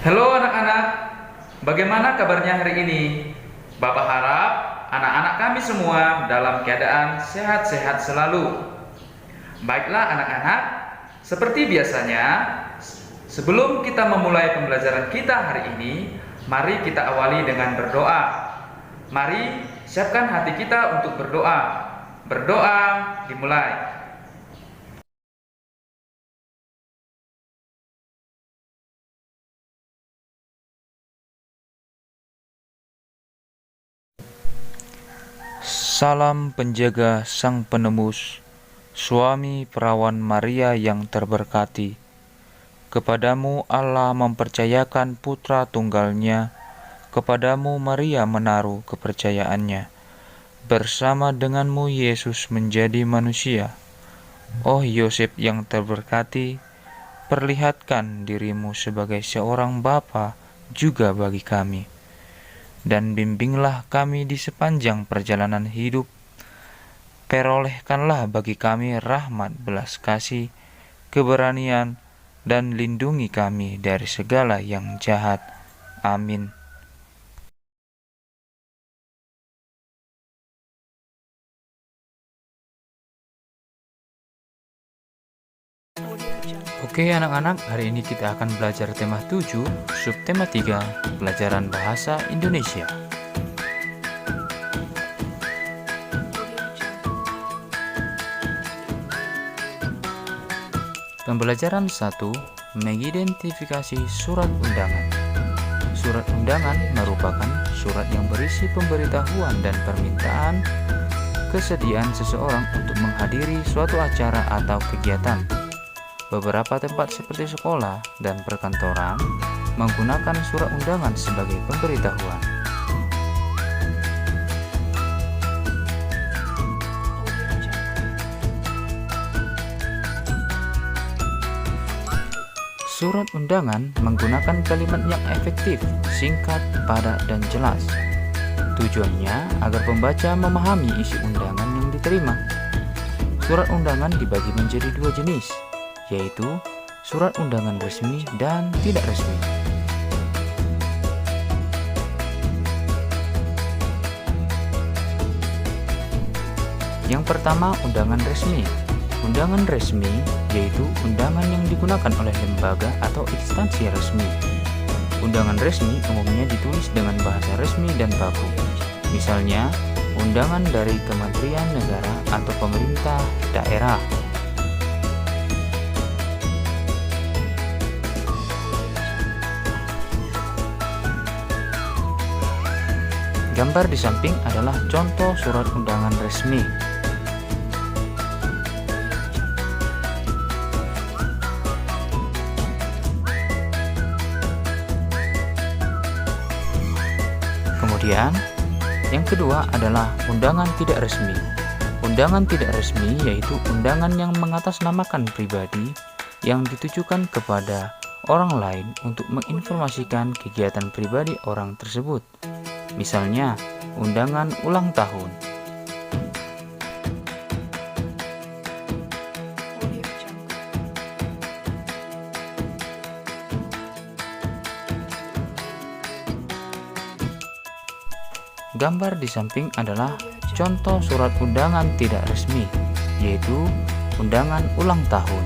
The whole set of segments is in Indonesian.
Halo anak-anak, bagaimana kabarnya hari ini? Bapak harap anak-anak kami semua dalam keadaan sehat-sehat selalu. Baiklah anak-anak, seperti biasanya, sebelum kita memulai pembelajaran kita hari ini, mari kita awali dengan berdoa. Mari siapkan hati kita untuk berdoa. Berdoa dimulai. Salam penjaga Sang Penembus, suami perawan Maria yang terberkati. Kepadamu Allah mempercayakan putra tunggalnya, kepadamu Maria menaruh kepercayaannya. Bersama denganmu Yesus menjadi manusia. Oh Yosef yang terberkati, perlihatkan dirimu sebagai seorang bapa juga bagi kami. Dan bimbinglah kami di sepanjang perjalanan hidup. Perolehkanlah bagi kami rahmat, belas kasih, keberanian, dan lindungi kami dari segala yang jahat. Amin. Oke anak-anak, hari ini kita akan belajar tema 7, subtema 3, pelajaran bahasa Indonesia. Pembelajaran 1, mengidentifikasi surat undangan. Surat undangan merupakan surat yang berisi pemberitahuan dan permintaan kesediaan seseorang untuk menghadiri suatu acara atau kegiatan. Beberapa tempat seperti sekolah dan perkantoran menggunakan surat undangan sebagai pemberitahuan. Surat undangan menggunakan kalimat yang efektif, singkat, padat, dan jelas. Tujuannya agar pembaca memahami isi undangan yang diterima. Surat undangan dibagi menjadi dua jenis, yaitu surat undangan resmi dan tidak resmi. Yang pertama, undangan resmi. Undangan resmi yaitu undangan yang digunakan oleh lembaga atau instansi resmi. Undangan resmi umumnya ditulis dengan bahasa resmi dan baku. Misalnya, undangan dari Kementerian Negara atau pemerintah daerah. Gambar di samping adalah contoh surat undangan resmi. Kemudian, yang kedua adalah undangan tidak resmi. Undangan tidak resmi yaitu undangan yang mengatasnamakan pribadi yang ditujukan kepada orang lain untuk menginformasikan kegiatan pribadi orang tersebut. Misalnya, undangan ulang tahun. Gambar di samping adalah contoh surat undangan tidak resmi, yaitu undangan ulang tahun.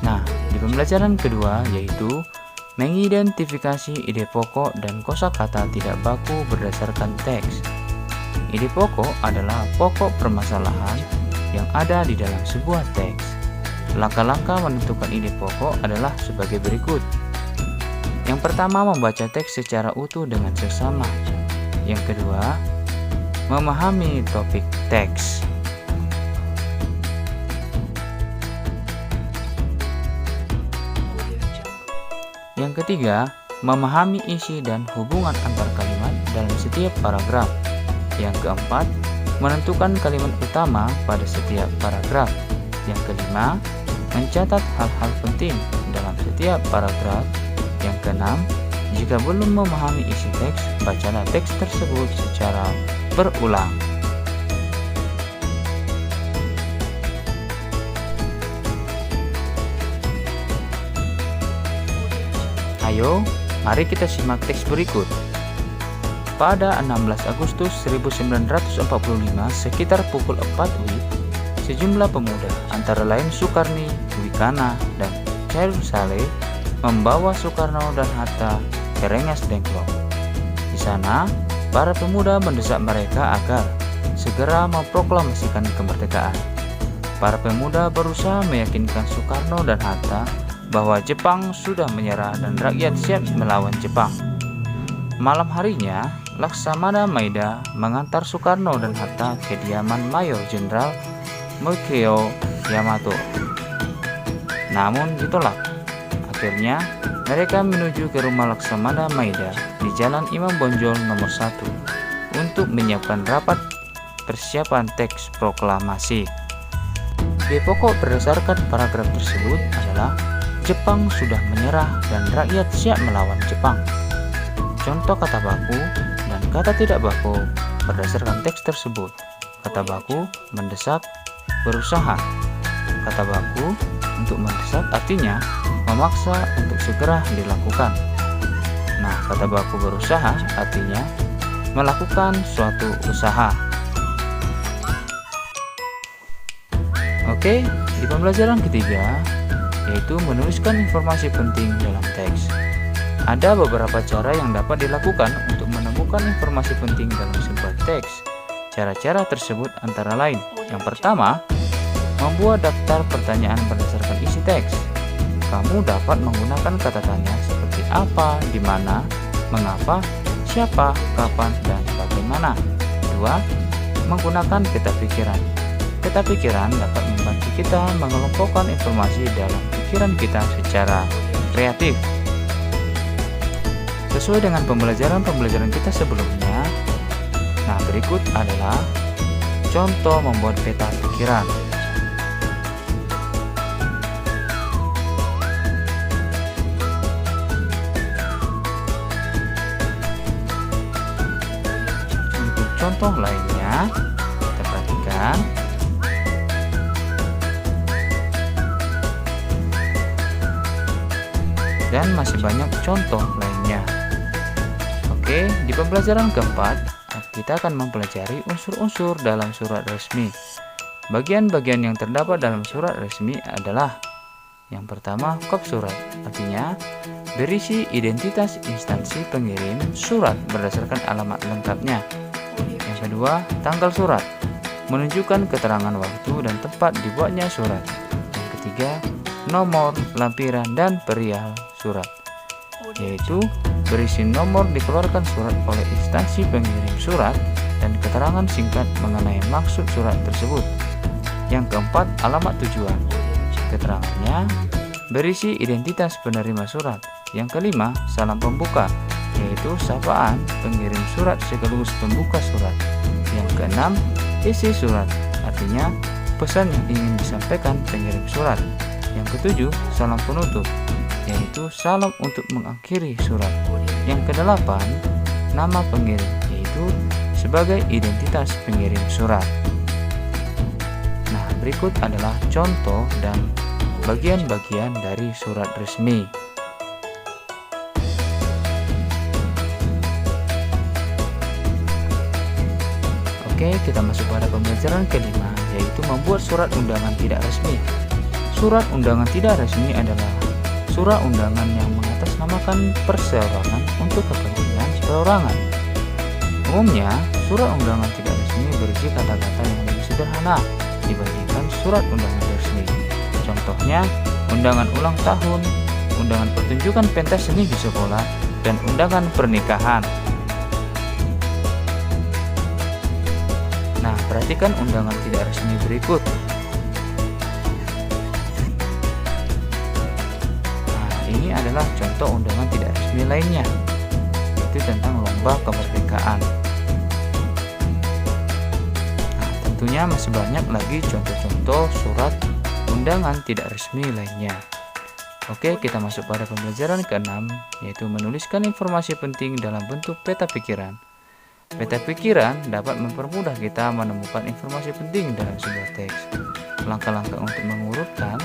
Nah, di pembelajaran kedua yaitu mengidentifikasi ide pokok dan kosakata tidak baku berdasarkan teks. Ide pokok adalah pokok permasalahan yang ada di dalam sebuah teks. Langkah-langkah menentukan ide pokok adalah sebagai berikut. Yang pertama, membaca teks secara utuh dengan seksama. Yang kedua, memahami topik teks. Yang ketiga, memahami isi dan hubungan antar kalimat dalam setiap paragraf. Yang keempat, menentukan kalimat utama pada setiap paragraf. Yang kelima, mencatat hal-hal penting dalam setiap paragraf. Yang keenam, jika belum memahami isi teks, bacalah teks tersebut secara berulang. Ayo, mari kita simak teks berikut. Pada 16 Agustus 1945, sekitar pukul 4 WIB, sejumlah pemuda, antara lain Sukarni, Wikana, dan Cair Saleh, membawa Soekarno dan Hatta ke Rengas Dengklok. Di sana, para pemuda mendesak mereka agar segera memproklamasikan kemerdekaan. Para pemuda berusaha meyakinkan Soekarno dan Hatta bahwa Jepang sudah menyerah dan rakyat siap melawan Jepang. Malam harinya, Laksamana Maeda mengantar Soekarno dan Hatta ke kediaman Mayor Jenderal Mikio Yamato. Namun ditolak. Akhirnya, mereka menuju ke rumah Laksamana Maeda di Jalan Imam Bonjol nomor 1 untuk menyiapkan rapat persiapan teks proklamasi. Ide pokok berdasarkan paragraf tersebut adalah Jepang sudah menyerah dan rakyat siap melawan Jepang. Contoh kata baku dan kata tidak baku berdasarkan teks tersebut. Kata baku mendesak, berusaha. Kata baku untuk mendesak artinya memaksa untuk segera dilakukan. Nah, kata baku berusaha artinya melakukan suatu usaha. Oke, di pembelajaran ketiga, yaitu menuliskan informasi penting dalam teks. Ada beberapa cara yang dapat dilakukan untuk menemukan informasi penting dalam sebuah teks. Cara-cara tersebut antara lain: yang pertama, membuat daftar pertanyaan berdasarkan isi teks. Kamu dapat menggunakan kata tanya seperti apa, di mana, mengapa, siapa, kapan, dan bagaimana. 2. Menggunakan peta pikiran. Peta pikiran dapat membantu kita mengelompokkan informasi dalam pikiran kita secara kreatif. Sesuai dengan pembelajaran kita sebelumnya, nah berikut adalah contoh membuat peta pikiran. Untuk contoh lainnya, kita perhatikan. Dan masih banyak contoh lainnya. Oke, di pembelajaran keempat, kita akan mempelajari unsur-unsur dalam surat resmi. Bagian-bagian yang terdapat dalam surat resmi adalah: yang pertama, kop surat, artinya berisi identitas instansi pengirim surat berdasarkan alamat lengkapnya. Yang kedua, tanggal surat, menunjukkan keterangan waktu dan tempat dibuatnya surat. Yang ketiga, nomor, lampiran, dan perial surat, yaitu berisi nomor dikeluarkan surat oleh instansi pengirim surat dan keterangan singkat mengenai maksud surat tersebut. Yang keempat, alamat tujuan, keterangannya berisi identitas penerima surat. Yang kelima, salam pembuka, yaitu sapaan pengirim surat sekaligus pembuka surat. Yang keenam, isi surat, artinya pesan yang ingin disampaikan pengirim surat. Yang ketujuh, salam penutup, yaitu salam untuk mengakhiri surat. Yang kedelapan, nama pengirim, yaitu sebagai identitas pengirim surat. Nah, berikut adalah contoh dan bagian-bagian dari surat resmi. Oke, kita masuk pada pembelajaran kelima, yaitu membuat surat undangan tidak resmi. Surat undangan tidak resmi adalah surat undangan yang mengatasnamakan perseorangan untuk kepentingan perorangan. Umumnya, surat undangan tidak resmi berisi kata-kata yang lebih sederhana dibandingkan surat undangan resmi. Contohnya, undangan ulang tahun, undangan pertunjukan pentas seni di sekolah, dan undangan pernikahan. Nah, perhatikan undangan tidak resmi berikut. Ini adalah contoh undangan tidak resmi lainnya, yaitu tentang lomba kemerdekaan. Nah, tentunya masih banyak lagi contoh-contoh surat undangan tidak resmi lainnya. Oke, kita masuk pada pembelajaran ke-6, yaitu menuliskan informasi penting dalam bentuk peta pikiran. Peta pikiran dapat mempermudah kita menemukan informasi penting dalam sebuah teks. Langkah-langkah untuk mengurutkan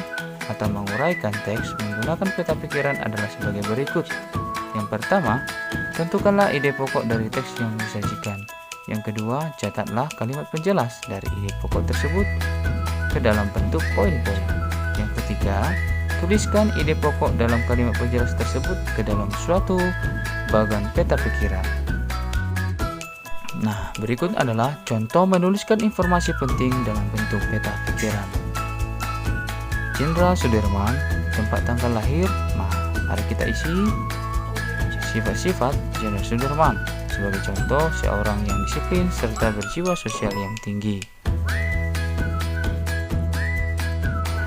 kosakata menguraikan teks menggunakan peta pikiran adalah sebagai berikut. Yang pertama, tentukanlah ide pokok dari teks yang disajikan. Yang kedua, catatlah kalimat penjelas dari ide pokok tersebut ke dalam bentuk poin-poin. Yang ketiga, tuliskan ide pokok dalam kalimat penjelas tersebut ke dalam suatu bagan peta pikiran. Nah, berikut adalah contoh menuliskan informasi penting dalam bentuk peta pikiran. Jenderal Sudirman, tempat tanggal lahir. Nah, mari kita isi sifat-sifat Jenderal Sudirman. Sebagai contoh, seorang yang disiplin serta berjiwa sosial yang tinggi.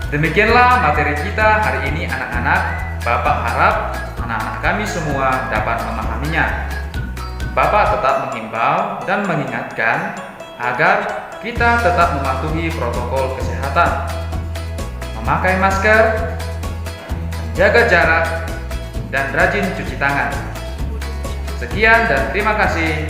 Demikianlah materi kita hari ini anak-anak. Bapak harap anak-anak kami semua dapat memahaminya. Bapak tetap menghimbau dan mengingatkan agar kita tetap mematuhi protokol kesehatan, memakai masker, menjaga jarak, dan rajin cuci tangan. Sekian dan terima kasih.